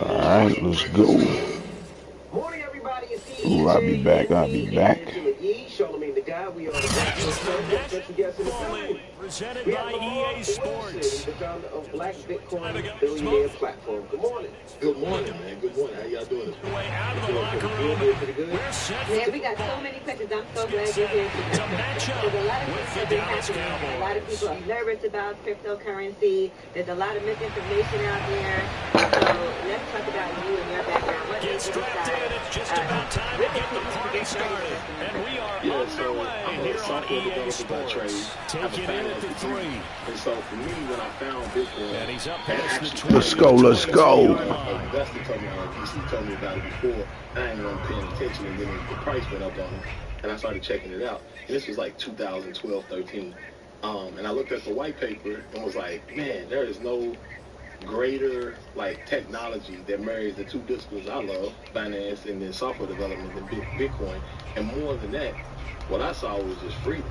Alright, let's go. Ooh, I'll be back. Presented by EA Sports. The founder of Black Bitcoin Billionaire Platform. Good morning. Good morning, man. Good morning. How y'all doing? Way out of the locker room. We're set. Man, we got so many questions. I'm so glad you're here. To match up There's a lot of with things the that have been Dallas happening. A lot of Cowboys. people are nervous about cryptocurrency. There's a lot of misinformation out there. So let's talk about you and your background. What Get is your strapped side? in. It's just about time to get the party started. And we are underway I'm a here on software EA developer by trade. Sports. I have a Taking it at finance the degree. 3. And so for me, when I found Bitcoin, And he's up and past the actually 20. Let's go. an investor told me, PC told me about it before. I ain't even paying attention, and then the price went up on it, and I started checking it out. And this was like 2012, 13. And I looked at the white paper and was like, man, there is no greater like technology that marries the two disciplines I love, finance and then software development, than Bitcoin. And more than that, what I saw was just freedom.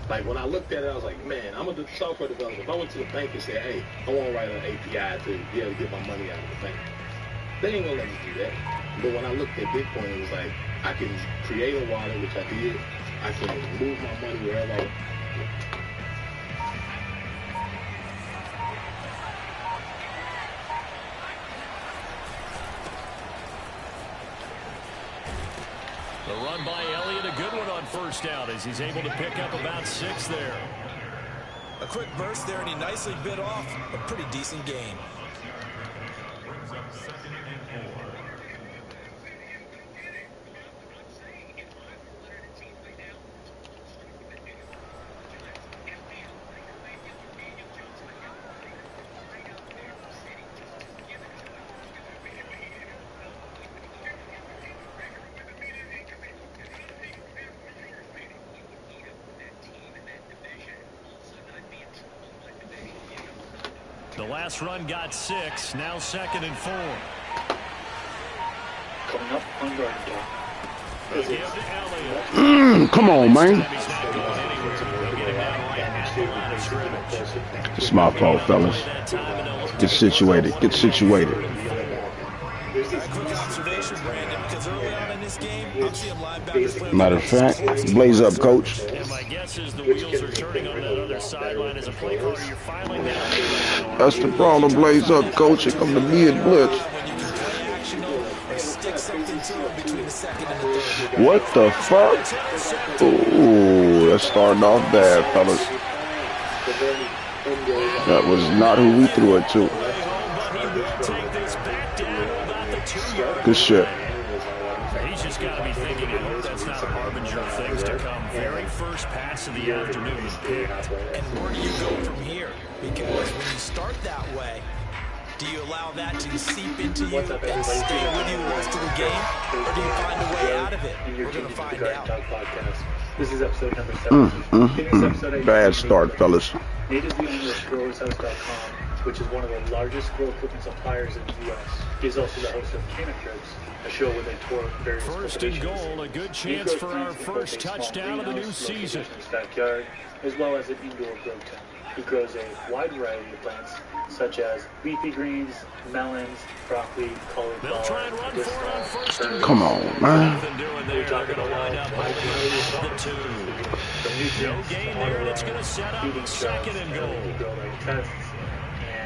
Like when I looked at it, I was like, man, I'm a software developer. If I went to the bank and said, hey, I want to write an API to be able to get my money out of the bank, they ain't gonna let me do that. But when I looked at Bitcoin, it was like I can create a wallet, which I did. I can move my money wherever I want. The run by Elliott, a good one on first down as he's able to pick up about 6 there. A quick burst there, and he nicely bit off a pretty decent gain. The last run got 6, now 2nd and 4. Coming up on guard down. Give to Elliott. Come on, man. He's not going anywhere. They'll get him down right at the line of scrimmage. It's my fault, fellas. Get situated. A quick observation, Brandon, because early on in this game, I'm seeing linebackers play. Matter of fact, blaze up, coach. And my guess is the wheels are turning on that other sideline as a play caller. You're finally down. That's the problem, blaze up, coach. Here come the mid blitz. When you get play action What the fuck? Ooh, that's starting off bad, fellas. That was not who we threw it to. Good shit. He's just got to be thinking, I hope that's not a harbinger of things to come. Very first pass of the afternoon is picked. And where do you go from here? Because when you start that way, do you allow that to seep into you and stay with you the rest of the game? Or do you find a way out of it? We're going to find out. This is episode number 7. Bad start, fellas. Nate is the owner of GrowersHouse.com, which is one of the largest squirrel clipping suppliers in the U.S. He's also the host of Cannon Trips, a show where they tour various First and goal, a good chance for our first touchdown of the new season. In his backyard, as well as an indoor grow tent. He grows a wide variety of plants, such as leafy greens, melons, broccoli, cauliflower. They'll try and run for it on first and Come on, man. nothing doing there. They're going to line up over the 2. No gain there, and it's going to set up second and goal. Tests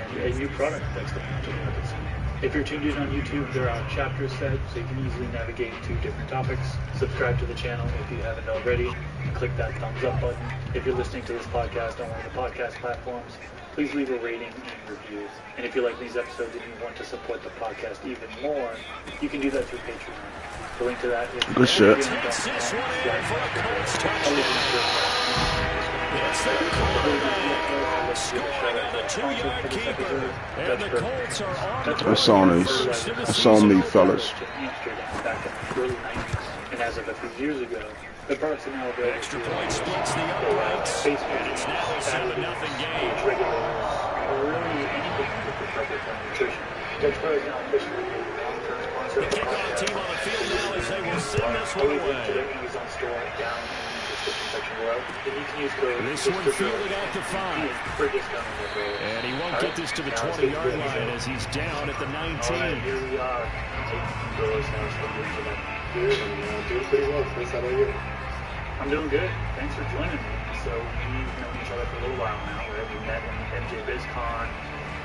and a new product that's going to market soon. If you're tuned in on YouTube, there are chapters set, so you can easily navigate to different topics. Subscribe to the channel if you haven't already, and click that thumbs up button. If you're listening to this podcast on one of the podcast platforms, please leave a rating and review. And if you like these episodes and you want to support the podcast even more, you can do that through Patreon. The link to that is Good shit. It's their quarterback scoring on the 2-yard keeper. And the Colts are on the That's on us. That's on me, fellas. Back in the early 90s. And as of a few years ago, the products are now available. extra point splits the uprights, and it's now a 7-0 game. Really anything with the purpose of nutrition. Dutch Pro is now officially a long-term sponsor The of the kickoff team on the field now as they will send this one Link to away. the Amazon store down in the description section below. And you can use code This one fielded out to 5. for a discount on the road. And he won't get this to the 20-yard line as he's down at the 19. Here we are. Taking doors now, so we're into that. Good, and doing pretty well. Chris, how about you? I'm doing good. Thanks for joining me. So we've known each other for a little while now, right? We met in MJ BizCon.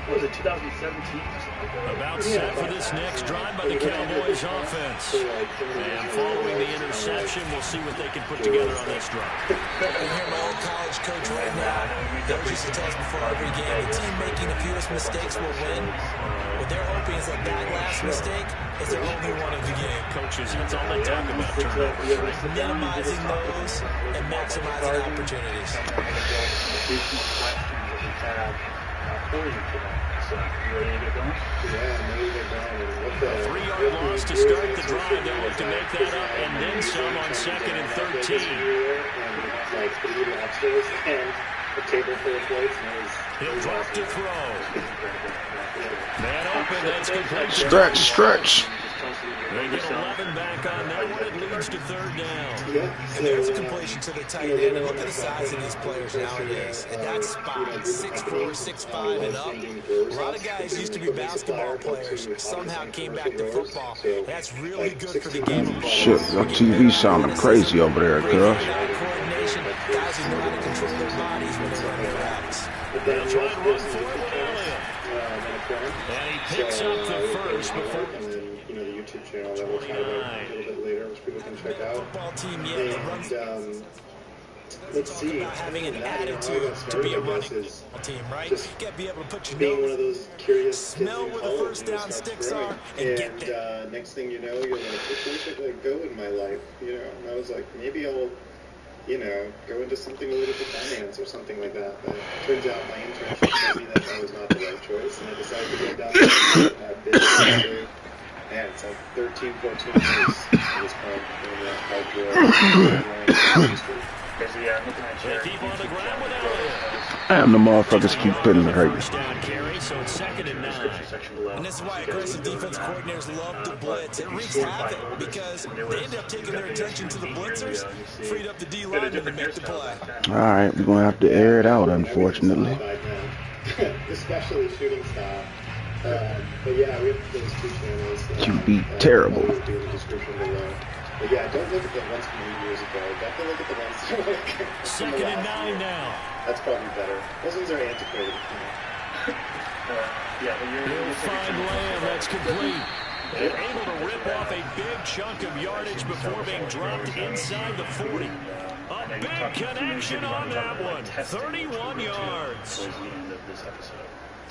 What was it, 2017 or something like that? About set for this next drive by the Cowboys offense. And following the interception, we'll see what they can put together on this drive. I hear my old college coach right now. They used to tell us before every game, the team making the fewest mistakes will win. What they're hoping is that last mistake is their only one of the game. Coaches, that's all they talk about, turnovers. Minimizing those and maximizing opportunities. For you today. So, you ready to get going? Yeah, I'm ready to get going. What the? A 3-yard loss to start the drive. They'll look to make that up and then some on 2nd and 13. Like 3 lobsters and a table full of plates. He'll drop to throw. Man open, that's complete. Stretch. They get 11 back on that one. It leads to 3rd down. Yeah. And there's a completion to the tight end. And look at the size of these players nowadays. And that's spot 6'4", 6'5", and up. A lot of guys used to be basketball players. Somehow came back to football. That's really good for the game of ball. Shit, your TV sounding crazy over there, girl. Coordination. Guys who know how to control their bodies when they run their routes. They'll try and run for it with Elliott. And he picks up the first before. The YouTube channel that we'll talk about a little bit later, which people can check out. Football team, yeah, that runs. And let's see. About having an attitude to be a running team, right? You got to be able to put your Being one of nose, those curious smell kids in where the college first and down start sticks throwing. are, and get there. And next thing you know, you're like, where should I go in my life? And I was like, maybe I'll, go into something related to finance or something like that. But it turns out my internship told me that was not the right choice, and I decided to go down that business. Man, it's like 13, 14 years at this point in the outdoor industry. They keep on the ground with Elliott. Damn, the motherfuckers keep putting the hurt. First down carry, so it's 2nd and 9. And this is why aggressive defense coordinators love to blitz. It wreaks havoc because they end up taking their attention to the blitzers, freed up the D-lineman to make the play. All right, we're going to have to air it out, unfortunately. Especially shooting style. But yeah, we have those 2 channels. You beat terrible. I'll do the description below. But yeah, don't look at the ones from years ago. Definitely look at the ones from the 2nd and last 9 year. now. That's probably better. Those ones are antiquated. He'll find Lamb. That's complete. And able to rip off a big chunk of yardage before being dropped inside the 40. A big connection on that one. 31 yards. Towards the end of this episode.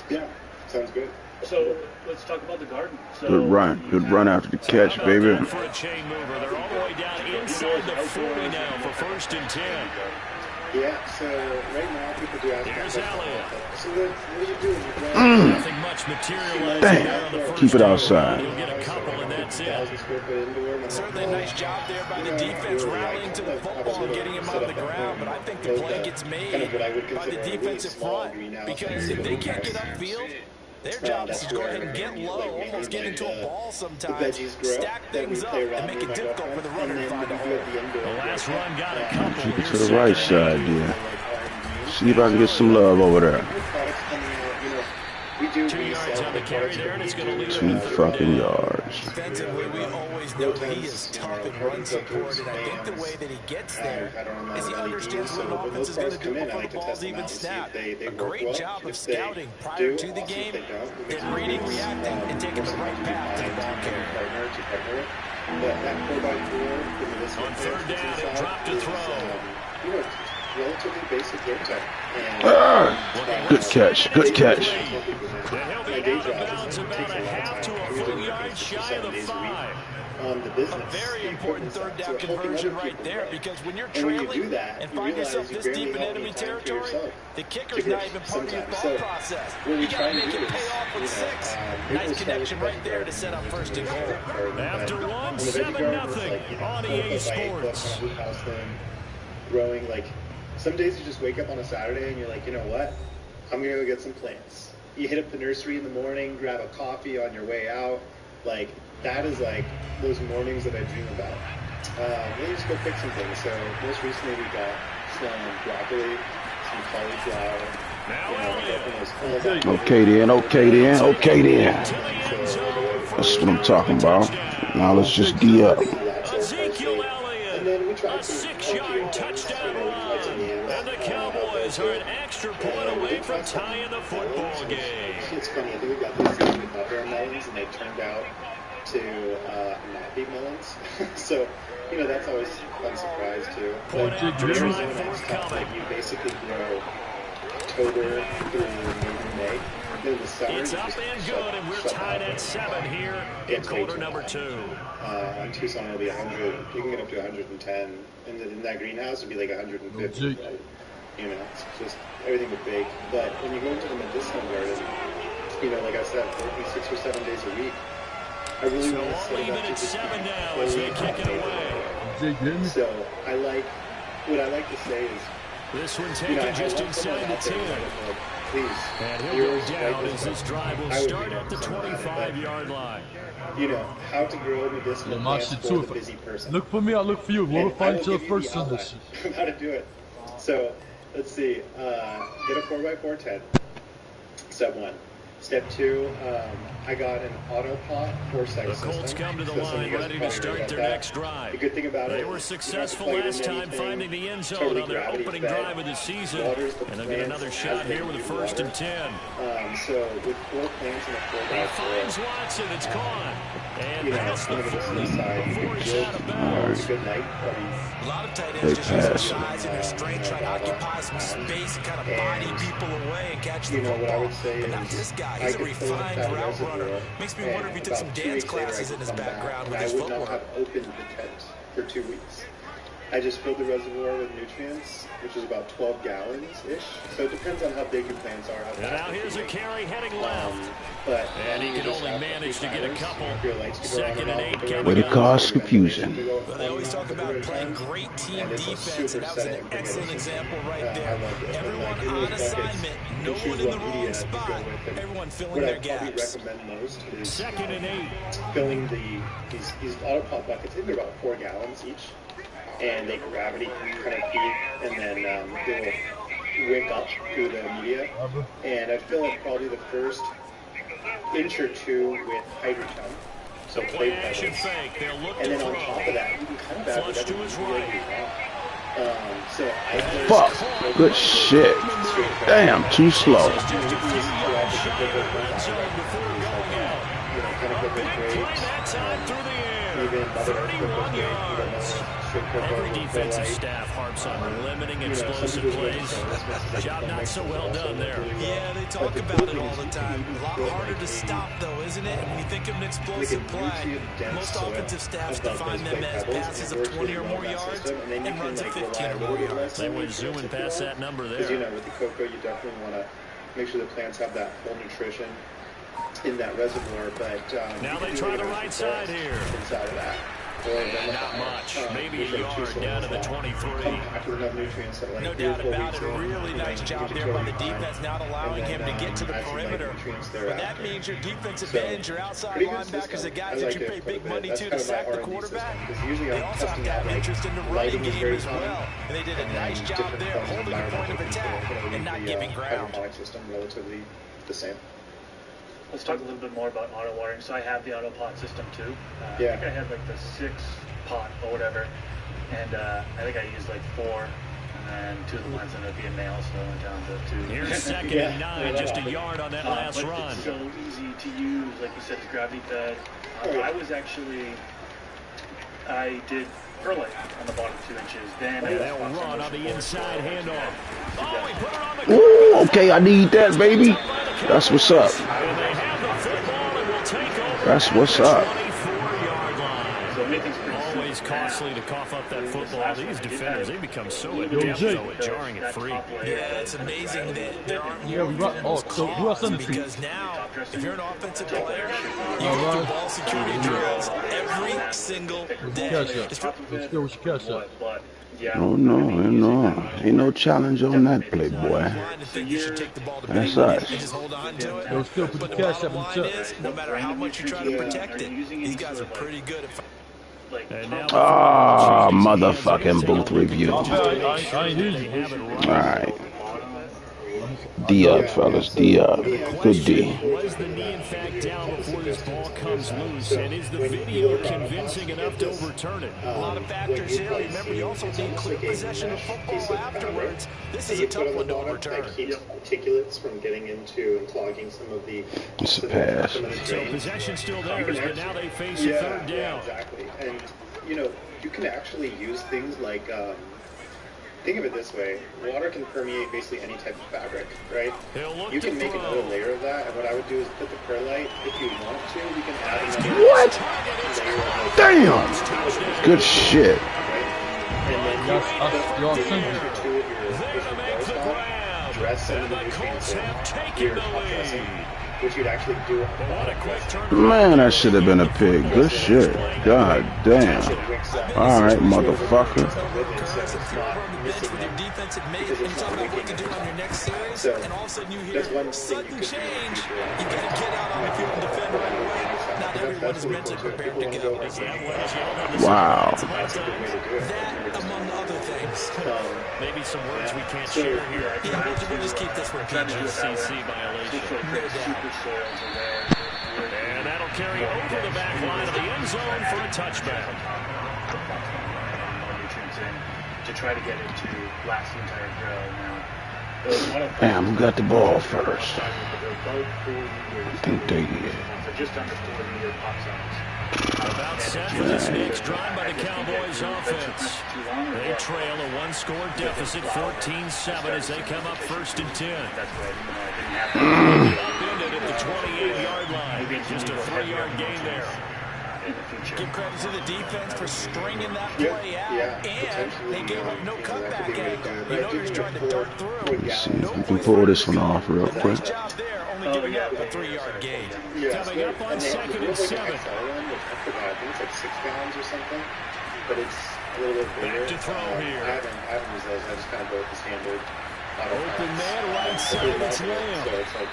Yeah, sounds good. So let's talk about the Garden. So, Good run after the catch, baby. For a chain mover, they're all the way down inside the 40 now for 1st and 10. Yeah, so right now people do ask Here's Elliott. So what are you doing? Nothing much materialized Damn. there on the first Keep it down. outside. He'll get a couple, and that's it. Certainly a nice job there by the defense rallying to the football and getting him out of the ground, but I think the play gets made by the defensive front because if they can't get upfield, their job is to go ahead and get low, almost get into a ball sometimes, stack things up, and make it difficult for the runner to find a hole. The last run got a couple. Get to the right side, yeah. See if I can get some love over there. 2 yards on the carry there, and it's going to lead 2 fucking yards. Defensively, we always know he is tough in run support, and I think the way that he gets there is he understands what an offense is going to do before the ball's even snapped. A great job of scouting prior to the game, then reading, reacting, and taking the right path to the ball carrier. On 3rd down, he'll drop to throw. Relatively basic haircut. Good catch, good catch. And he'll be out of bounds about a half to a full yard shy of the 5. A very important 3rd down conversion right there, because when you're trailing and find yourself this deep in enemy territory, the kicker's not even part of your thought process. You got to make it pay off with 6. Nice connection right there to set up 1st and goal. After 1, 7-0 on EA Sports. Growing, like, some days you just wake up on a Saturday and you're like, you know what? I'm going to go get some plants. You hit up the nursery in the morning, grab a coffee on your way out. Like, that is like those mornings that I dream about. Then you just go pick some things. So most recently we got some broccoli, some cauliflower. Okay then. That's what I'm talking about. Now let's just D up. Ezekiel Elliott, a 6-yard touchdown run. And the Cowboys are an extra point away from tying the football game. It's funny, I think we got these melons and they turned out to not be melons. So, you know, that's always a fun surprise too. Point after Arizona drive, is tough. Like, you basically grow October through maybe May. Then the summer, it's up and good, and we're tied at 7 here in quarter number 2. On Tucson, it'll be 100. You can get up to 110. And in that greenhouse, it'll be like 150. Right? You know, it's just everything but big. But when you go into the medicinal garden, you know, like I said, working 6 or 7 days a week, I really want to set it up to just 7 now as they kick it away. So what I like to say is, this one taken just inside the 10. Please. And he'll go down as this drive will start at the 25-yard line. You know, how to grow medicinal plants for the busy person. Look for me, I'll look for you. We'll find each other first on on this. How to do it. So, let's see. Get a 4x4 tent. Step 1. Step 2, I got an auto pot foresight system. The Colts come to the line ready to start their next drive. The good thing about they were successful last time finding the end zone on their opening drive of the season. And they'll get another shot here with a 1st and 10. So with 4 plants and a 4x4. He finds Watson, it's caught. And past the 40 before he's out of bounds. bounds. A lot of tight ends just use their size and their strength, try to occupy some space and kind of body people away and catch the football. But not this guy. He's a refined route runner. Makes me wonder if he took some dance classes in his background with his footwork. I would not have opened the tent for 2 weeks. I just filled the reservoir with nutrients, which is about 12 gallons-ish. So it depends on how big your plants are. And now here's a carry heading left. And he can only manage to get a couple. 2nd and 8. Way to cause confusion. Well, they always talk about playing great team defense, and that was an excellent example right there. Everyone on assignment, no one in the wrong spot, everyone filling their gaps. What I probably recommend most is 2nd and 8. filling these auto pot buckets. I think they're about 4 gallons each. And they gravity kind of feed, and then they'll wick up through the media. And I fill it probably the first inch or 2 with hydrogen. So play action fake. They'll look and then to on throw. top of that, you can kind of add Flush to his right. Fuck. Good shit. Damn, too slow. a shot in the red zone before going out. A big play that time through the air. 31 yards. Every defensive staff harps on limiting explosive plays. Job not so well done there. Yeah, they talk about it all the time. A lot harder to stop, though, isn't it? When you think of an explosive play, most offensive staffs define them as passes of 20 or more yards and runs of 15 or more yards. They went zooming past that number there. Because, with the cocoa, you definitely want to make sure the plants have that full nutrition in that reservoir. But now they try the right side here. Inside of that. And not much. Maybe a yard down to the 23. No doubt about it. A really nice job there by the defense, not allowing him to get to the perimeter. But that means your defensive ends, your outside linebackers, the guys that you pay big money to sack the quarterback, they also have to have interest in the running game as well. And they did a nice job there, holding the point of attack and not giving ground. Relatively the same. Let's talk a little bit more about auto watering. So I have the auto pot system too. I think I had like the 6-pot or whatever, and I think I used like 4, and then 2 of the ones ended up being male, so I went down to 2. Here's second and 9, just a yard on that last run. It's so easy to use, like you said, it's gravity fed. I did perlite on the bottom 2 inches. Then they'll run on the inside handoff. Oh, he put it on the Ooh, okay, I need that, baby. That's what's up. That's what's up. Always costly to cough up that football. These defenders, they become so adept at jarring it free. Yeah, it's amazing that there aren't more calls, because now, if you're an offensive player, you go through ball security drills every single day. Let's go with your catch up. Oh, no. Ain't no challenge on that play, boy. That's us. Let's go put the cash up in the truck. No matter how much you try to protect it, these guys are pretty good at Ah, motherfucking booth review. All right. D up, fellas. D up. Good D. Was the knee in fact down before this ball comes loose? And is the video convincing enough to overturn it? A lot of factors here. Remember, you also need clear possession of football afterwards. This is a tough one to overturn. That keeps particulates from getting into and clogging some of the... It's a pass. So possession still theirs, but now they face a third down. Yeah, exactly. And, you can actually use things like... think of it this way, water can permeate basically any type of fabric, right? You can make another layer of that, and what I would do is put the perlite, if you want to, you can add another what? Layer of damn! Good shit. And then dress some of the nutrients in your top dressing, which you'd actually do Man, that should have been a pig. Good shit. God damn. Alright, motherfucker. And all of a sudden you hear sudden change. You got to get out on the field and defend right away. Not everyone is mentally prepared to go. Wow. That, among other things. Maybe some words we can't share here. Yeah, we'll just keep this one CC violation. And that'll carry over the back line of the end zone for a touchback. To try to get it to last the entire drill now. Damn, who got the ball first? I think they did. About set for this next drive by the Cowboys offense. They trail a one-score deficit, 14-7, as they come up 1st and 10. Upended at the 28-yard line. Just a 3-yard gain there. Give credit to the defense for stringing that play out, and they gave up no cutback angle. You know you're trying to dart through. Let's see if we can pull this one off real quick. Nice job there, only giving up a 3-yard gain. Coming up on 2nd and 7. I think it's like 6 pounds or something, but it's a little bit bigger. Back to throw here. I haven't used those. I just kind of go with the standard. Open man right side, it's Lamb.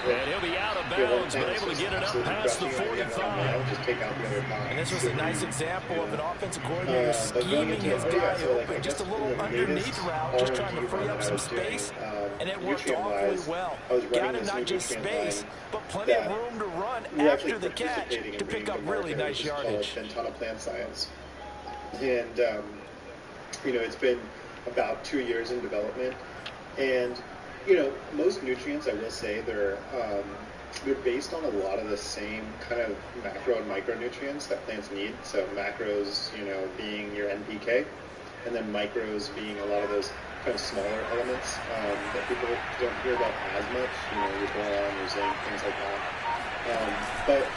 And he'll be out of bounds, but able to get it up past the 45. And this was a nice example of an offensive coordinator scheming his guy open. Just a little underneath route, just trying to free up some space, and it worked awfully well. Got him not just space, but plenty of room to run after the catch to pick up really nice yardage. A ton of plant science. And, it's been about 2 years in development. And, most nutrients, I will say, they're they're based on a lot of the same kind of macro and micronutrients that plants need. So macros, being your NPK, and then micros being a lot of those kind of smaller elements that people don't hear about as much. Your boron, your zinc, things like that. But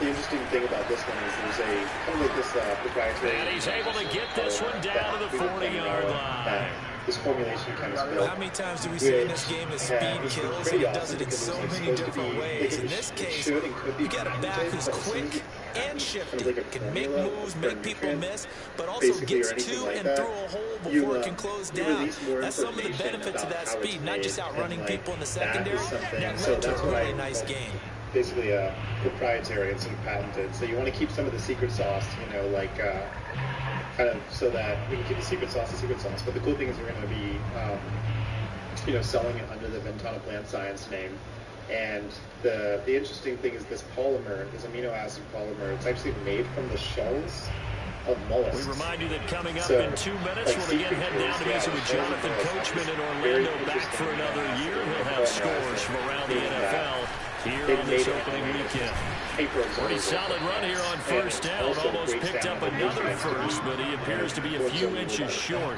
the interesting thing about this one is there's a kind of like this proprietary. And he's able to get this one down to the 40-yard line. This formulation kind of built. How many times do we say in this game that speed kills, and it does it in so many different ways? In this case, you got a back who's quick and shifty, can make moves, make people miss, but also gets to and through a hole before it can close down. That's some of the benefits of that speed, not just outrunning people in the secondary. That led to a really nice game. Basically proprietary and some patented. So you want to keep some of the secret sauce, kind of so that we can keep the secret sauce. But the cool thing is we're going to be, selling it under the Ventana Plant Science name. And the interesting thing is this polymer, this amino acid polymer, it's actually made from the shells of mollusks. We remind you that coming up in 2 minutes, we'll again head down to visit with Jonathan Coachman in Orlando, back for another year. He'll have scores from around the NFL here on this opening weekend. Pretty solid run here on first down. Almost picked up another first, but he appears to be a few inches short.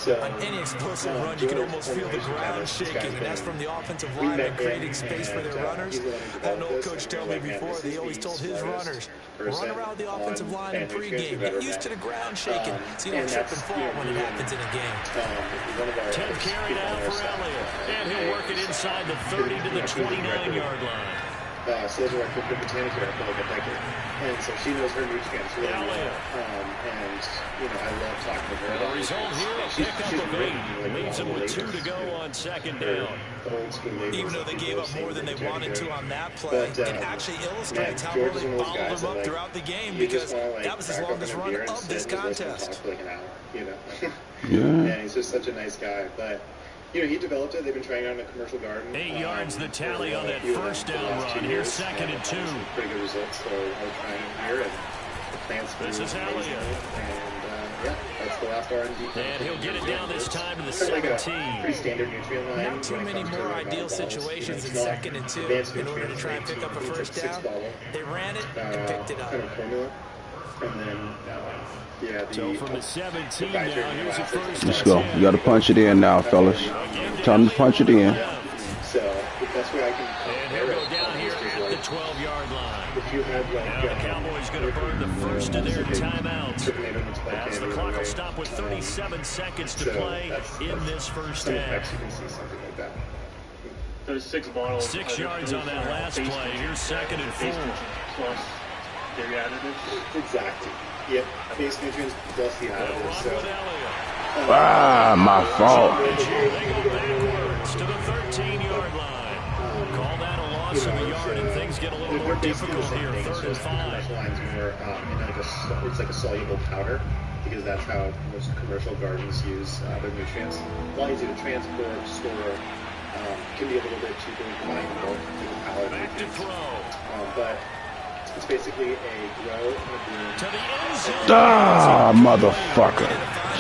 On any explosive run, you can almost feel the ground shaking, and that's from the offensive line creating space for their runners. An old coach told me before that he always told his runners, run around the offensive line in pregame. Get used to the ground shaking so you don't trip and fall when it happens in a game. 10th carry now for Elliott, and he'll work it inside the 30 to the 29-yard line. So those are our quick botanic here for like a decade. And so she knows her nutrients really well. And, I love talking to her. The result here, a pickup of 8. Leaves them with 2 to go on second down. Even though they gave up more than they wanted to on that play, it actually illustrates how well they followed them up throughout the game, because that was his longest run of this contest. Yeah. And he's just such a nice guy. But he developed it. They've been trying it on a commercial garden. 8 yards the tally on that first down run. Here's 2nd and 2. Pretty good results. So we're trying it here, and the plants. This is Elliott. And that's the last R&D. And he'll get it down this time to the 17. Pretty standard nutrient line. Not too many more ideal situations in 2nd and 2 in order to try and pick up a first down. They ran it and picked it up. Kind of formula, and then. So from the 17 now, here's a first. Let's go. You got to punch it in now, fellas. Time to punch it in. So the best way I can. And he'll go down here at the 12-yard line. If you had now the Cowboys going to burn the first of their timeouts. As the clock will stop with 37 seconds to play in this first half. You can see something like that. There's 6 bottles. 6 yards on that last play. Here's 2nd and 4. Plus dairy additives. Exactly. Yep, base nutrients plus the additives. So. My fault. They go backwards to the 13-yard line. Call that a loss of a yard, and things get a little more difficult here. 3rd and 5. Line's more, it's like a soluble powder, because that's how most commercial gardens use their nutrients. A lot easier to transport, store. Can be a little bit cheaper than buying more to the pallet. Back to throw. But it's basically a grow and a bloom. To the end zone. Motherfucker.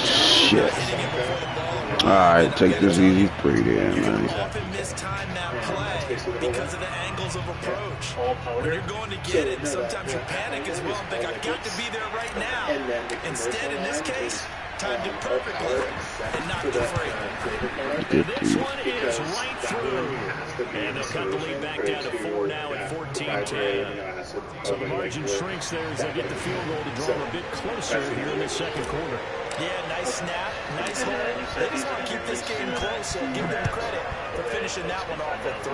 Shit. Alright, take this easy 3 then, man. Often miss time that play because of the angles of approach. When you're going to get it, sometimes you panic as well and think, I've got to be there right now. Instead, in this case, timed it perfectly and knocked it free. This one is right through. And they'll cut the lead back down to 4 now at 14-10. So the margin shrinks there as they get the field goal to draw them a bit closer here in the second quarter. Yeah, nice snap, nice hold. They just want to keep this game close, so give them credit for finishing that one off at 3.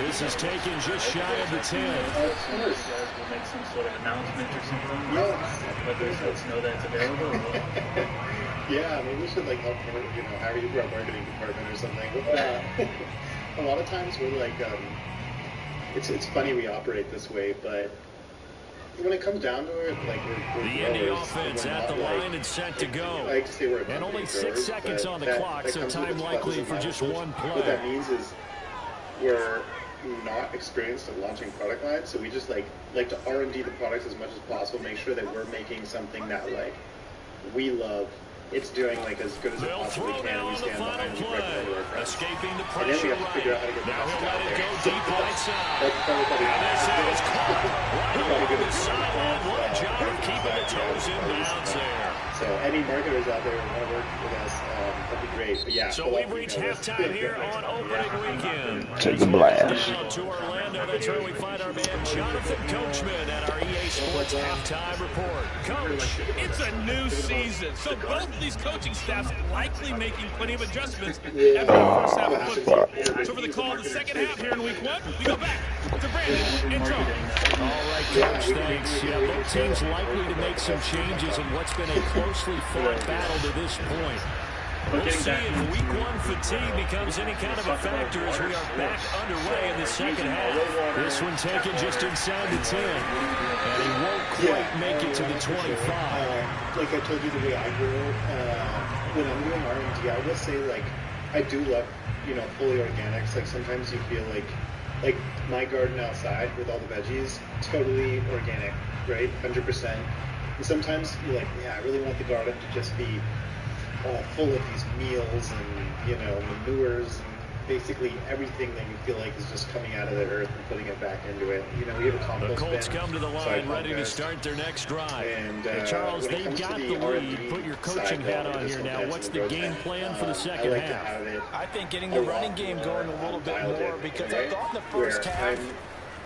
This is taken just shy of the 10. We'll make some sort of announcement or something. Let the results know that it's available. Yeah, maybe we should help hire you for a marketing department or something. A lot of times we're it's funny we operate this way, but when it comes down to it, we're the Indy offense at the line and set to go. I like to say we're and only 6 seconds on the clock, so time likely for just one play. What that means is we're not experienced at launching product lines, so we just like to R&D the products as much as possible, make sure that we're making something that we love it's doing like as good as it possibly can, and we stand behind the recommend to our friends. Escaping the And then we pressure have to figure out how to get the Now message he'll let out it there. go deep right side. That's probably And this is caught right along good the sideline. What a job of keeping the toes in bounds there. So any marketers out there who want to work with us, that'd be great. But yeah. So we've reached halftime here on opening weekend. Take a blast. Down to Orlando. That's where we find our man Jonathan Coachman at our EA Sports halftime report. Coach, it's a new season, so both of these coaching staffs likely making plenty of adjustments after the first half of football. So for the call of the second half here in week 1, we go back to Brandon and John. All right, Coach, thanks. Yeah, both teams likely to make some changes in what's been a closely fought battle to this point. We'll see if week 1 fatigue becomes any kind of a factor as we are back underway in the second half. This one taken just inside the 10. And he won't quite make it to the 25. Like I told you the way I grew, when I'm doing R&D, I will say, like, I do love, fully organics. Like, sometimes you feel like my garden outside with all the veggies, totally organic, right? 100%. And sometimes you're like, yeah, I really want the garden to just be full of these meals and, manures and basically everything that you feel like is just coming out of the earth and putting it back into it. We have a compost bin. The Colts come to the line ready to start their next drive. And Charles, they've got the lead. Put your coaching hat on here now. What's the game plan for the second half? I think getting the running game going a little bit more because I thought in the first half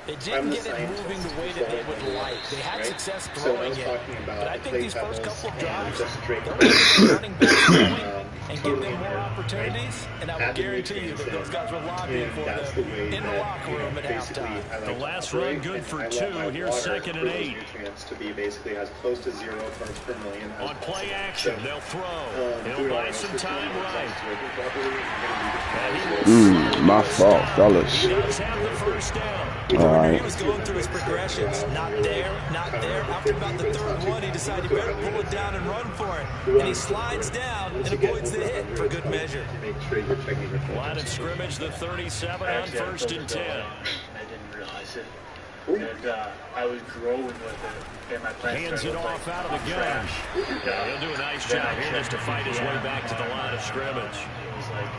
they didn't get it moving the way that they would like. They had success throwing it, but I think these first couple of drives, they'll get the running backs going and give them more opportunities, and I will guarantee you that those guys were lobbying for them in the locker room at halftime. The last run good for 2. Here's 2nd and 8. To be basically as close to 0 parts per million. On play action, they'll throw. He'll buy some time right. My fault, fellas. He does have the first down. He was going through his progressions. Not there, not there. After about the third one, he decided he better pull it down and run for it. And he slides down and avoids the hit for good measure. Line of scrimmage, the 37 on 1st and 10. I didn't realize it. And I was growing with it. And my plan hands it off out of the gun. Yeah, he'll do a nice job here just to fight his way back to the line of scrimmage. It was like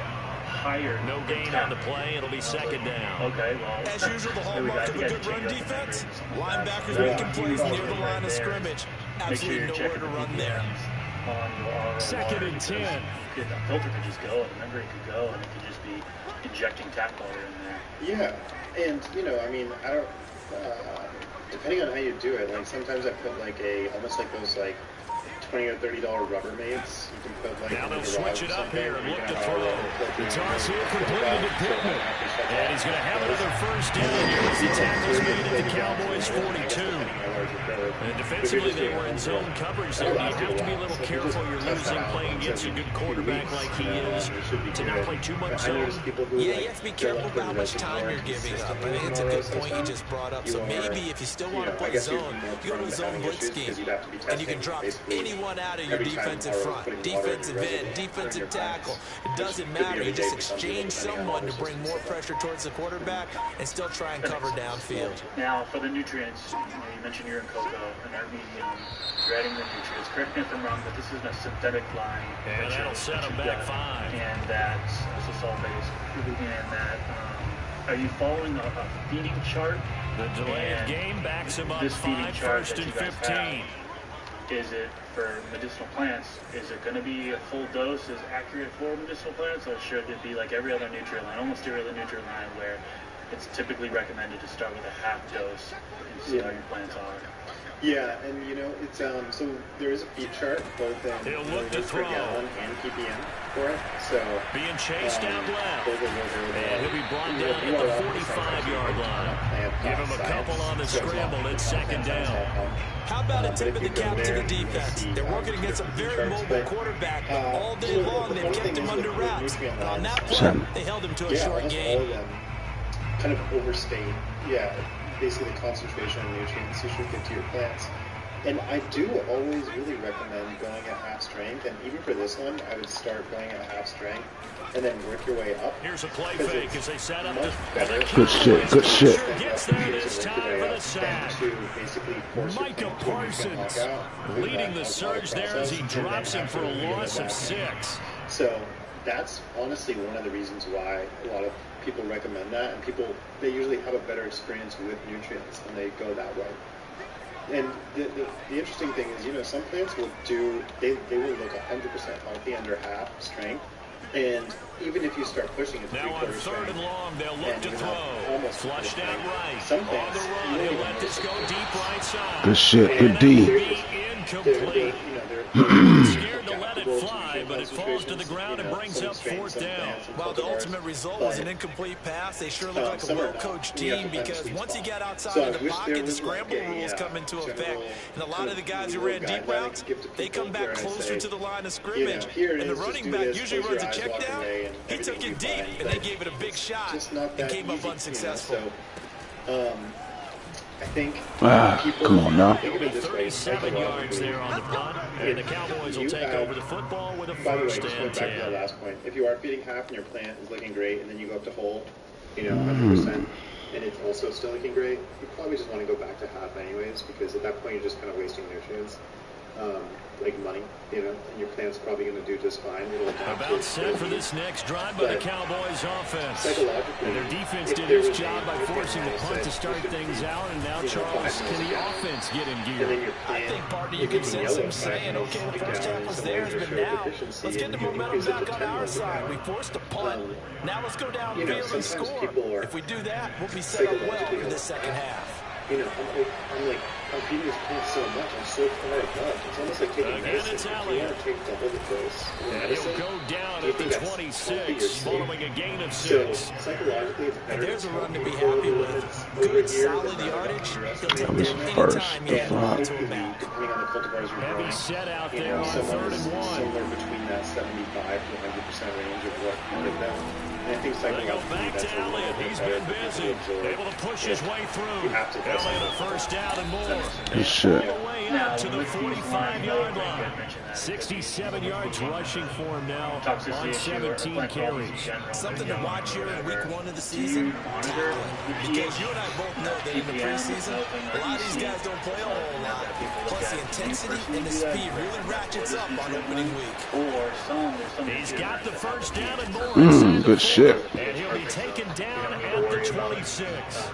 higher. No gain on the play. It'll be 2nd down. Okay, well. As usual, the hallmark of a good run defense. Linebackers making plays near the line of scrimmage. Absolutely nowhere to run there. 2nd and 10. The filter could just go, and the memory could go, and it could just be injecting tackle in there. Yeah, and I don't. Depending on how you do it, like sometimes I put like almost like those like $20 or $30 Rubbermaids. You can put like now they'll switch it up here and look to throw. The toss here completed to Pittman, and he's going to have another first down here as the tackle's made at the Cowboys 42. And defensively, they were in zone coverage, so you have to be a little careful. You're losing playing against a good quarterback like he is to not play too much zone. Yeah, you have to be careful about how much time you're giving up. I think it's a good point you just brought up. So maybe if you still want to play zone, you go to a zone blitz scheme, and you can drop anyone out of your defensive front, defensive end, defensive tackle. It doesn't matter. You just exchange someone to bring more pressure towards the quarterback and still try and cover downfield. Now, for the nutrients, you mentioned you're in cocoa and our medium, you're adding the nutrients. Correct me if I'm wrong, but this is a synthetic line. And that'll set them back 5. And that's salt-based. And that, are you following a feeding chart? The delayed game backs him up 5, 1st and 15. Is it for medicinal plants? Is it going to be a full dose as accurate for medicinal plants, or should it be like every other nutrient line, almost every other nutrient line, where it's typically recommended to start with a half dose and see how your plants are? Yeah, and it's so there is a feed chart both in per gallon and ppm for it. So being chased out left, and he'll be brought down at the 45-yard line. Give him a couple on the scramble. It's 2nd down. How about a tip of the cap to the defense? They're working against a very mobile quarterback, but all day long they've kept him under wraps. On that play, they held him to a short game. All of them kind of overstate, basically the concentration of nutrients you should get to your plants. And I do always really recommend going at half strength, and even for this one, I would start going at half strength and then work your way up. Here's a play fake as they set up better. Good shit, good shit. Gets there this time for the sack. Micah Parsons leading the surge there as he drops him for a loss of 6. So that's honestly one of the reasons why a lot of people recommend that, and they usually have a better experience with nutrients when they go that way. And the interesting thing is, some plants will they will look 100% healthy under half strength. And even if you start pushing it to now on 3rd and long, they'll look to throw. Almost flushed out right. Some on the run, he'll let this go deep right side. Good shit. Good D. Incomplete. Scared to let it fly, but it falls to the ground and brings up 4th down. Well, the ultimate result was an incomplete pass. They sure look like a well-coached team because once you get outside of the pocket, the scramble rules come into effect. And a lot of the guys who ran deep routes, they come back closer to the line of scrimmage. And the running back usually runs a check down. He took it deep, and they gave it a big shot and came up unsuccessful. I think come on now. It'll be 37 yards there on the punt, and the Cowboys will take over the football with a 1st and 10. Back to the last point. If you are feeding half and your plant is looking great, and then you go up to whole, 100%, and it's also still looking great, you probably just want to go back to half anyways, because at that point you're just kind of wasting nutrients, like money, and your plant's probably going to do just fine. It'll about set for this next drive by the Cowboys offense. Psychologically, and their defense did its job by forcing the punt to start things out, and now Charles, can the offense get in gear? I think, partner, you can sense them saying, okay, the first half was theirs, but now let's get the momentum back on our side. We forced a punt. Now let's go downfield and score. If we do that, we'll be set up well for the second half. I'm feeding this plant so much. I'm so far above. It's almost like taking medicine. If you want to take double the dose of medicine, he'll go down at the 26, following a gain of 6. So, psychologically, it's better. There's a run to be happy with. Good, solid yardage. He'll take This that first. anytime you hand it to him back. Depending on the cultivars you're growing, Heavy set out there on 3rd and 1. Somewhere between that 75 to 100% range of what you live down. And I think They go back to Elliott. He's been busy. Able to push his way through. Elliott a 1st down and more. Good shit. All the way out to the 45-yard line. 67 yards rushing for him now on 17 carries. Something to watch here in week 1 of the season, tackling. Because you and I both know that in the preseason, a lot of these guys don't play a whole lot. Plus the intensity and the speed really ratchets up on opening week. He's got the 1st down and more. Good shit. And he'll be taken down at the 26.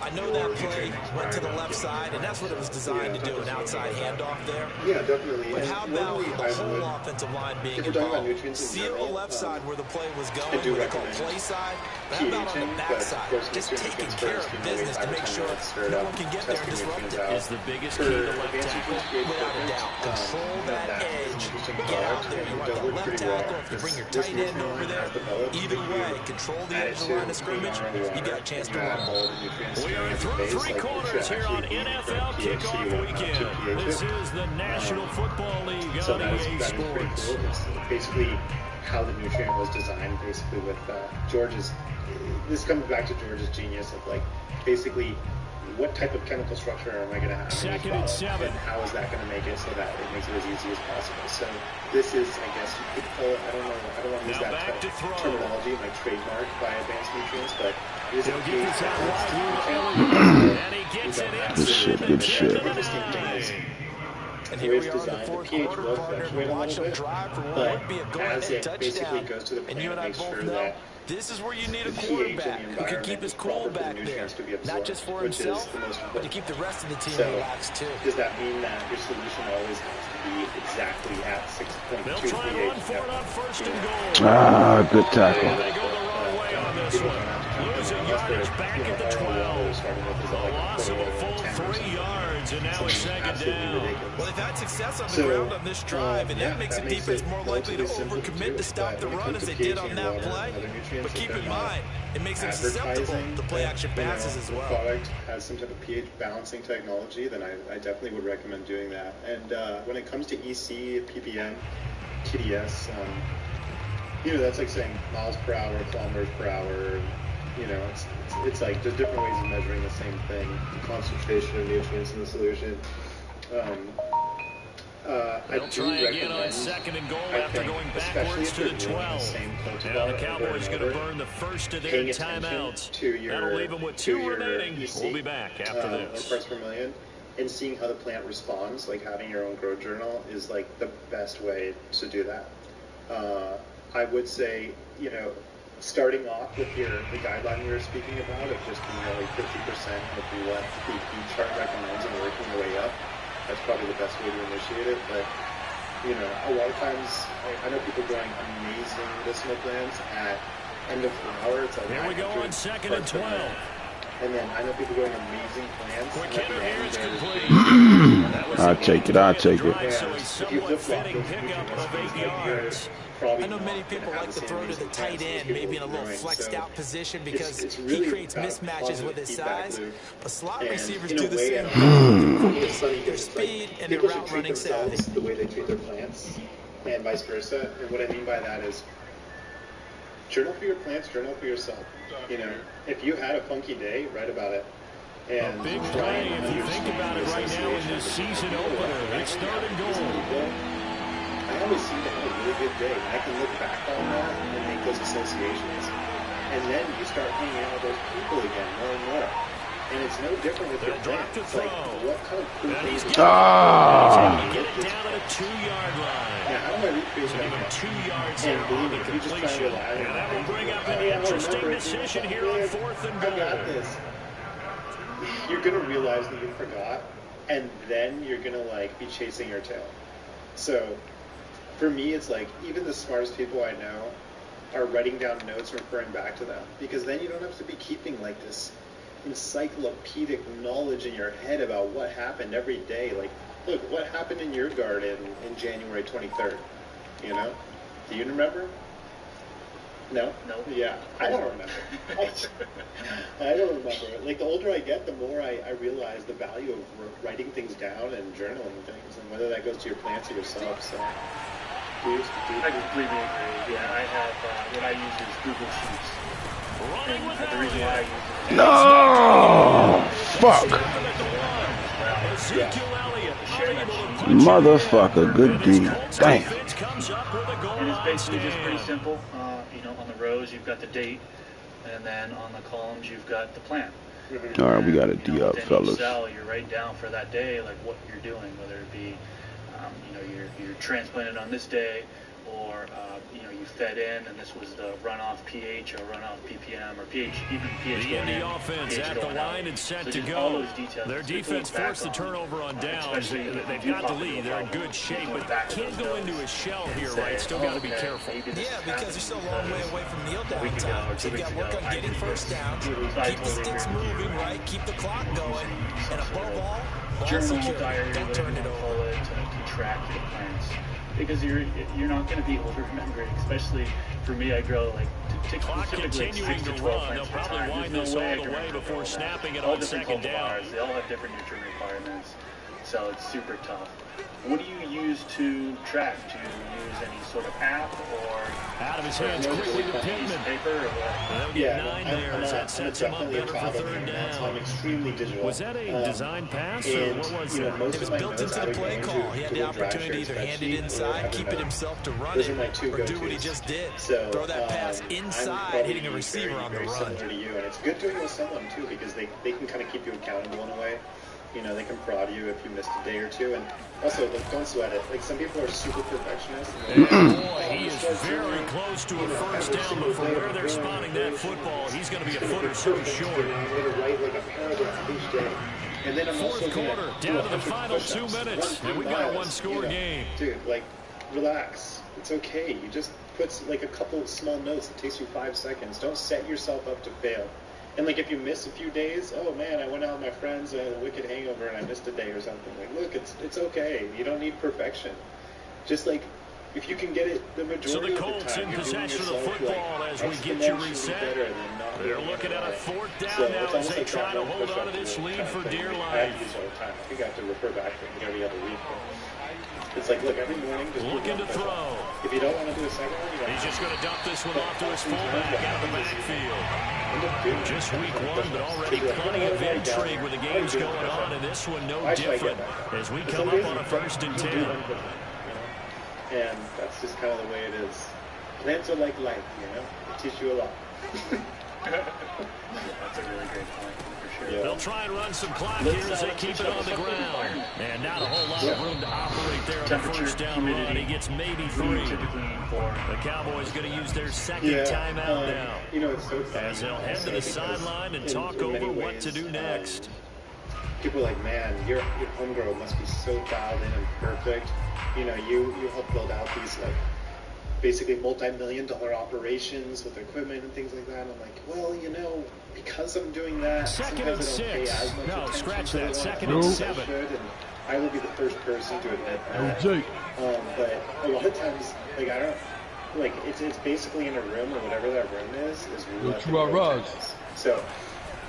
I know that play went to the left side, and that's what it was designed to do, an outside handoff there. Yeah, definitely. But how about the whole offensive line being involved? See on the left side where the play was going, what they call play side. But how about on the back side? Just taking care of business to make sure no one can get there and disrupt it. Is the biggest key to left tackle. Without a doubt. Control that edge. Get out there. You want the left tackle. If you bring your tight end over there, either way, control the edge of the line of scrimmage, you got a chance to run ball. We are through 3 quarters here on NFL Kickoff Weekend. This is the National Football League on EA Sports. It's basically how the nutrient was designed, basically with George's. This comes back to George's genius of basically what type of chemical structure am I going to have? 2nd and 7. And how is that going to make it so that it makes it as easy as possible? So this is, I guess, you could call it, I don't want to use that terminology, like trademark by Advanced Nutrients, but it is a case and he gets it inside. Good shit. And here we are in the 4th quarter, partner. Watch them drive for what would be a go-ahead touchdown. And you and I both know this is where you need a quarterback who can keep his cool back there. Not just for himself, but to keep the rest of the team relaxed too. Does that mean that your solution always has to be exactly at 6.2 They'll try and run for it on 1st and goal. Good tackle. They go the wrong way on this one. Losing yardage back at the 12. A loss of a full 3 yards, and now it's 2nd down. Well, they've had success on the ground on this drive, and that makes the defense more likely to overcommit to stop the run as they did on that play. But keep in mind, it makes them susceptible to play action passes as well. If the product has some type of pH balancing technology, then I definitely would recommend doing that. And when it comes to EC, PPM, TDS, that's like saying miles per hour, kilometers per hour. It's like there's different ways of measuring the same thing. The concentration of nutrients in the solution. They'll try again on 2nd and goal after going backwards to the 12. Now the Cowboys going to burn the first of their timeouts. That'll leave them with 2 remaining. We'll be back after this. Parts per million, and seeing how the plant responds, like having your own grow journal is like the best way to do that. I would say, you know, starting off with the guideline we were speaking about of just being like 50% of what the chart recommends and working your way up. That's probably the best way to initiate it. But, you know, a lot of times I know people growing amazing medicinal plants at end of flower. It's like here we go on 2nd and 12. And then I know people growing amazing plants. Quick hitter here is complete. I'll take it. I'll take it. So a somewhat fitting pickup of 8 yards. I know many people like to throw to the tight end, maybe in a little flexed out position because he creates mismatches with his size. But slot receivers do the same thing. Their speed and their route running savvy. The way they treat their plants and vice versa. And what I mean by that is journal for your plants, journal for yourself. You know, if you had a funky day, write about it. And a big play if you think about it right now in this season opener. It's 3rd and goal. I always seem to have a really good day. I can look back on that and make those associations. And then you start hanging out with those people again more and more. And it's no different with your plants. It's like, what kind of cool things get it down at a 2-yard line. Now, how do I recreate that? 2 yards and believe me, if you just try to rely on and that will bring up an interesting decision here on 4th and goal. I got this. You're going to realize that you forgot, and then you're going to, like, be chasing your tail. So, for me, it's like, even the smartest people I know are writing down notes and referring back to them. Because then you don't have to be keeping, like, this encyclopedic knowledge in your head about what happened every day. Like, look, what happened in your garden in January 23rd? You know? Do you remember? No? No. Yeah, I don't remember. I don't remember. Like, the older I get, the more I realize the value of writing things down and journaling things, and whether that goes to your plants or yourself. So, I completely agree. Yeah, I have what I use is Google Sheets. And the reason why I use it. No! Fuck. Motherfucker, good D. Damn. And it's basically just pretty simple. You know, on the rows you've got the date, and then on the columns you've got the plant. All right, we got a D up, fellas. Each cell, you write down for that day, like what you're doing, whether it be, you know, you're transplanted on this day, or you know, you fed in, and this was the runoff pH or runoff ppm or pH, even pH going in. The offense at the line and set to go. Their defense forced the turnover on downs. They've got the lead. They're in good shape, but can't go into a shell here, right? Still got to be careful. Yeah, because you're still a long way away from kneel down time. So you got to work on getting first down, keep the sticks moving, right? Keep the clock going, and above all, ball secure. Don't turn it over. To track your plants. Because you're not going to be able to remember it, especially for me. I grow like clock continuing to run. They'll probably wind this all the way before snapping it on 2nd down. They all have different nutrient requirements, so it's super tough. What do you use to track? Do you use any sort of app or out of his hands quickly to Pittman? Paper or what? They'll get 9 there as that sets him up better for 3rd down. I'm extremely digital. Was that a design pass or what was that? It was built into the play call. He had the opportunity to either hand it inside, keep it himself to run it, or do what he just did. Throw that pass inside, hitting a receiver on the run. To you, and it's good doing it with someone too, because they can kind of keep you accountable in a way. You know, they can prod you if you missed a day or two, and also, like, don't sweat it. Like, some people are super perfectionists. Boy, he is very close to a first down, but from where they're spotting that football, he's going to be a foot or so short. I'm going to write like a paragraph each day. And then I'm 4th quarter, down to the final 2 minutes, and we got a 1-score game. Dude, like, relax. It's okay. You just put, like, a couple of small notes. It takes you 5 seconds. Don't set yourself up to fail. And, like, if you miss a few days, oh, man, I went out with my friends, I had a wicked hangover, and I missed a day or something. Like, look, it's okay. You don't need perfection. Just, like, if you can get it the majority of the time, so the Colts in possession of the football like, as we get you reset. They're looking at a 4th down now as they try to hold on to this lead for dear life. I use all the time. I think I have to refer back to it every other week. It's like, look, every morning, just looking to throw. If you don't want to do a second one, he's just going to dump this one off to his fullback out of the backfield. Just week one, but already plenty of intrigue with the games going on, and this one no different as we come up on a 1st and 10. And that's just kind of the way it is. Plants are like life, you know? They teach you a lot. That's a really great point, for sure. Yeah. They'll try and run some clock here as they keep it on the ground. And not a whole lot of room to operate there on the first down run. He gets maybe 3. The Cowboys going to use their second timeout now. You know, it's so funny. As they'll head to the sideline and talk over what to do next. People are like, man, your homegirl must be so dialed in and perfect. You know, you help build out these, like, basically multi-million-dollar operations with equipment and things like that. I'm like, well, you know, because I'm doing that, second and 6. No, scratch that. Second and 7. And I will be the first person to admit that. But a lot of times, like, I don't, like, it's basically in a room or whatever that room is So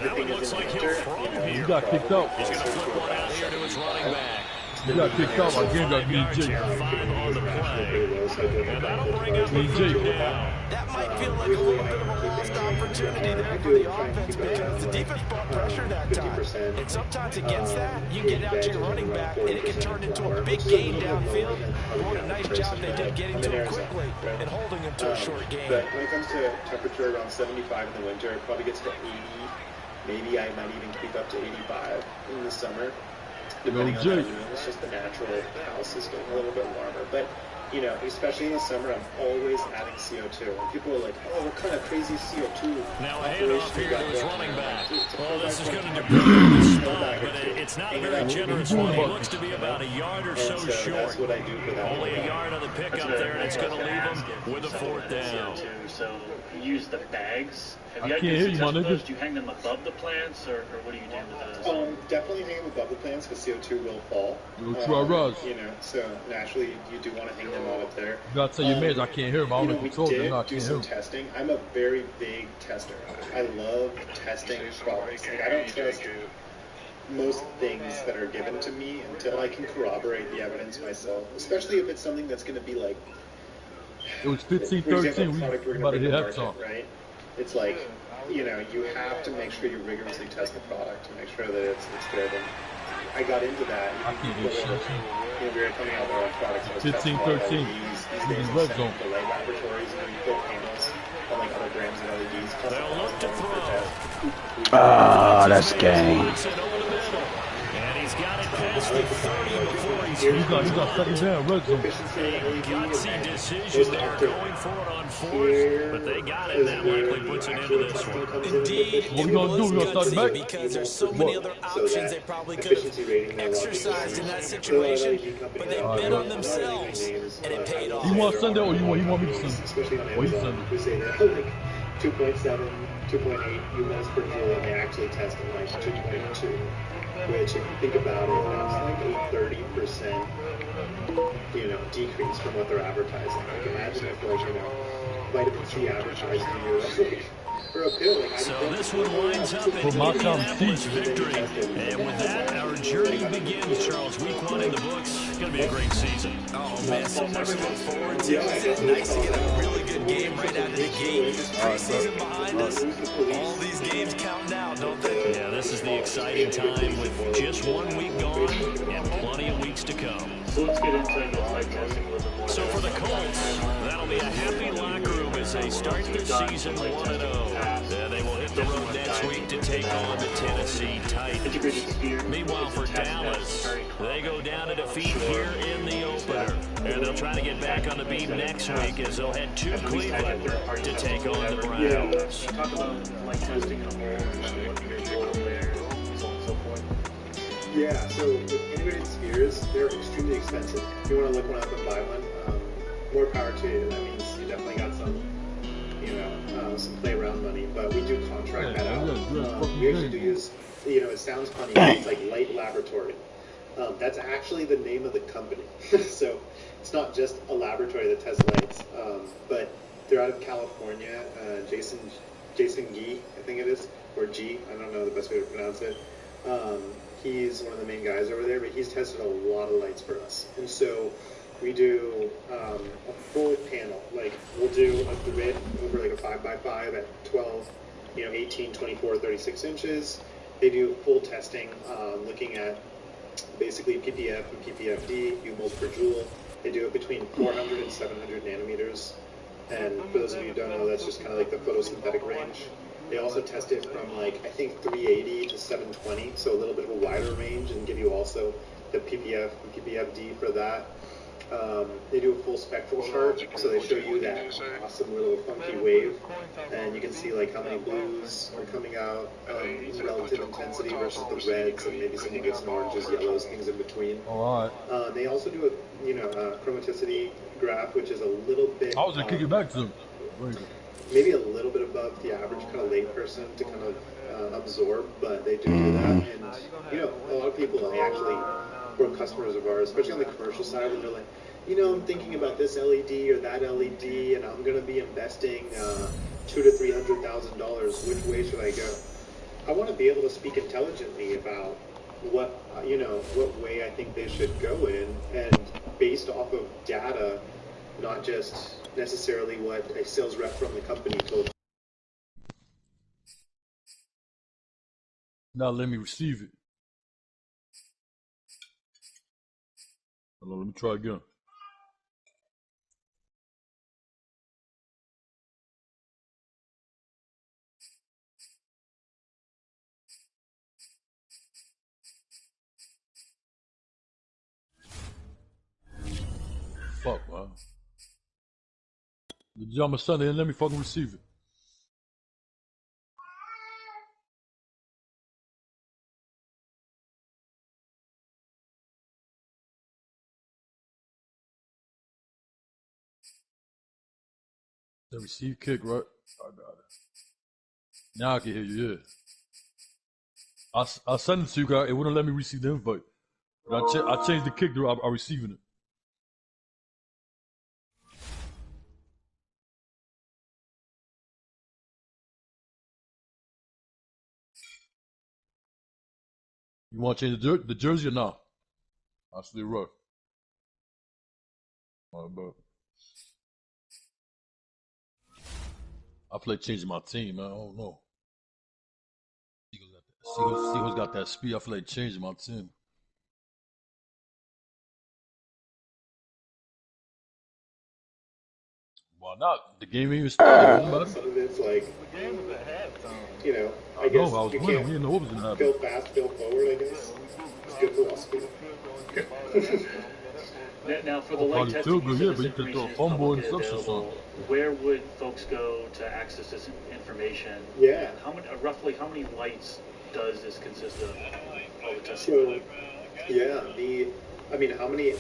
the thing is, in winter, you got kicked out. He's going to flip one out here to his running back. You got kicked out again, got BJ. On the play. And that'll bring up the 3rd down. That might feel like a little bit of a lost opportunity there for the offense because the defense brought pressure that time. And sometimes against that, you get out to your running back, and it can turn into a big gain downfield. What a nice job they did getting to him quickly and holding him to a short game. But when it comes to temperature around 75 in the winter, it probably gets to 80. Maybe I might even creep up to 85 in the summer. Depending on it's just the natural house is getting a little bit warmer. But, you know, especially in the summer, I'm always adding CO2. And people are like, oh, what kind of crazy CO2 now a handoff here to his running back. Well, this is going to depress the spot, but it's not a very generous one. He looks to be about a yard or so short. That's what I do for that. Only a yard on the pickup there, and it's going to leave him with a 4th down. So you use the bags. Have you I can't hear you, my nigga. Do you hang them above the plants, or what do you do with those? Definitely hang them above the plants because CO2 will fall. You know, so naturally you do want to hang them all up there. You gotta tell your mans I can't hear them. I don't control them. I do some testing. I'm a very big tester. I love testing products. Like, I don't trust most things that are given to me until I can corroborate the evidence myself. Especially if it's something that's going to be like. It was 15-13. We about to hit halftime. Right? It's like, you know, you have to make sure you rigorously test the product to make sure that it's good. And I got into that. I can't do shit. We were coming out with our own products. 15-13. These red zone. The light laboratories, you know, you build panels on like other grams and LEDs. They'll look to throw. Ah, that's game. And he's got it past the 30 before he's You got second down, red zone. gutsy decision there going for it on 4th, but they got it, and that likely puts it into this one. Indeed, What we gonna do? We gonna start back? because there's so many other options they probably could have exercised in that situation, but they bet on themselves, and it paid off. You want Sunday or you want me to Sunday? Especially on What you Amazon, we say that like 2.7, 2.8 units per kilo, and they actually test at like 2.2. Which, if you think about it, that's like a 30%, you know, decrease from what they're advertising. Like, imagine if, like, you know, vitamin C advertised to you for a pill. Like, so this one winds up in Indianapolis victory. And with that, our journey begins, Charles. Week 1 in the books. It's going to be a great season. Oh, man, so much to look forward to. It's nice to get a really good game right out of the gate. Preseason behind us. All these games count now, don't they? Yeah, this is the exciting time with just 1 week gone and plenty of weeks to come. So let's get into the flight testing a little bit more. So for the Colts, that'll be a happy locker room as they start their season 1-0. Then they will hit the road next week to take on the Tennessee Titans. Meanwhile, for Dallas, they go down to defeat here in the opener. And they'll try to get back on the beat next week as they'll head to Cleveland to take on the Browns. Talk about flight testing in a whole and what your role there, so on and so forth. Yeah, so with integrated spheres, they're extremely expensive. If you want to look one up and buy one, more power to you. That means you definitely got some, you know, some play around money. But we do contract that out. We actually do use, you know, it sounds funny, but it's like Light Laboratory. That's actually the name of the company. So it's not just a laboratory that tests lights, but they're out of California. Jason Gee, I think it is, or G. I don't know the best way to pronounce it. He's one of the main guys over there, but he's tested a lot of lights for us. And so we do a full panel. Like, we'll do a grid over like a 5x5 at 12, 18, 24, 36 inches. They do full testing, looking at basically PPF and PPFD, U-moles per joule. They do it between 400 and 700 nanometers. And for those of you who don't know, that's just kind of like the photosynthetic range. They also test it from like, I think 380 to 720, so a little bit of a wider range, and give you also the PPF and PPFD for that. They do a full spectral chart, so they show you that awesome little funky wave, and you can see like how many blues are coming out in relative intensity versus the reds, and maybe some whites and oranges, yellows, things in between. All right. They also do a chromaticity graph, which is a little bit. I was gonna kick it back to them. Maybe a little bit above the average kind of lay person to kind of absorb, but they do that. And a lot of people, they actually were customers of ours, especially on the commercial side, and they're like, I'm thinking about this LED or that LED, and I'm going to be investing $200,000 to $300,000. Which way should I go? I want to be able to speak intelligently about what way I think they should go in, and based off of data, not just necessarily what a sales rep from the company told. Now let me receive it. Hold on, let me try again. Fuck, man. The Jama Sunday and let me fucking receive it. The receive kick, right? I got it. Now I can hear you, yeah. I sent it to you guys. It wouldn't let me receive the invite. But I changed the kick to I'm receiving it. You want to change the jersey or not? I still rough. I play changing my team, man. I don't know. Seagulls got that speed. I feel like changing my team. Why not? The game ain't even started. Some of it's like, I guess I was winning. We didn't know what was going to happen. Feel fast, feel forward, I guess. It's good philosophy. Now, for the light testing, good, yeah, but you could throw a fumble and such. Where would folks go to access this information? Yeah. Roughly how many lights does this consist of? All the testing. So, yeah, how many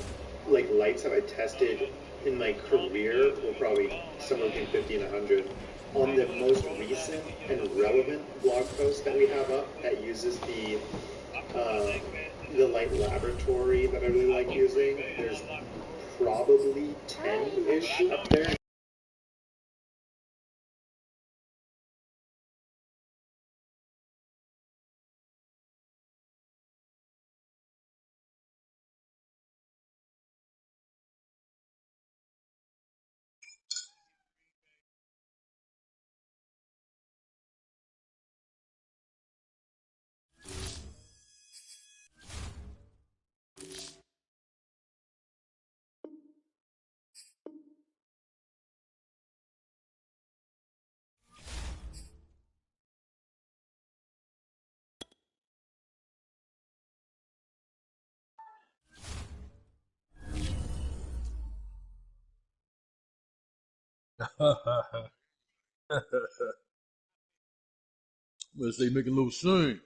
lights have I tested in my career? Well, probably somewhere between 50 and 100. On the most recent and relevant blog post that we have up that uses the light laboratory that I really like using, there's probably 10-ish up there. Let's say make a little scene.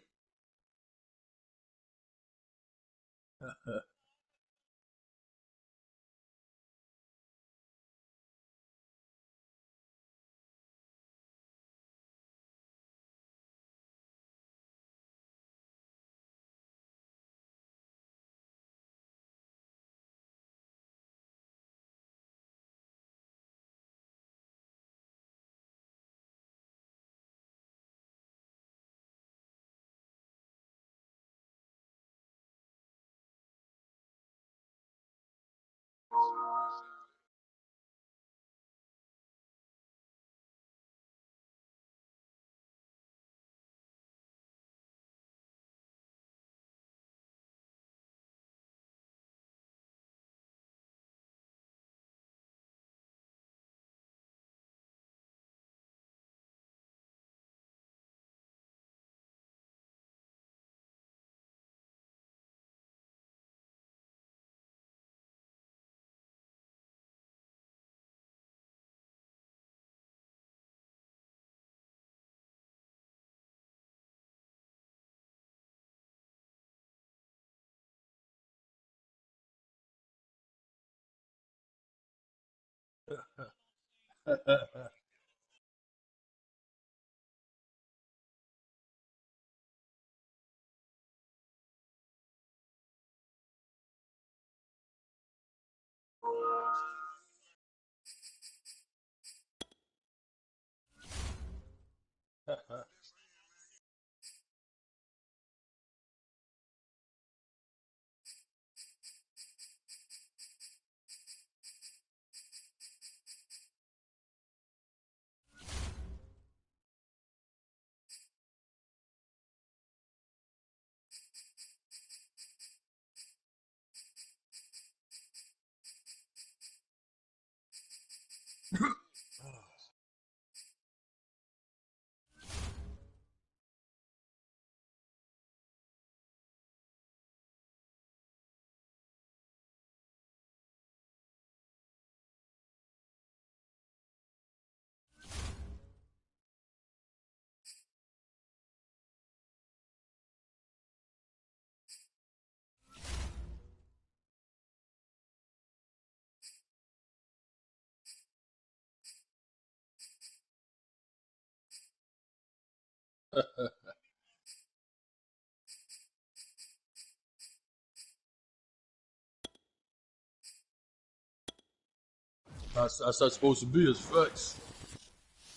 That's how it's supposed to be. It's facts.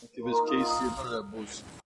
Don't give his Casey none of that bullshit.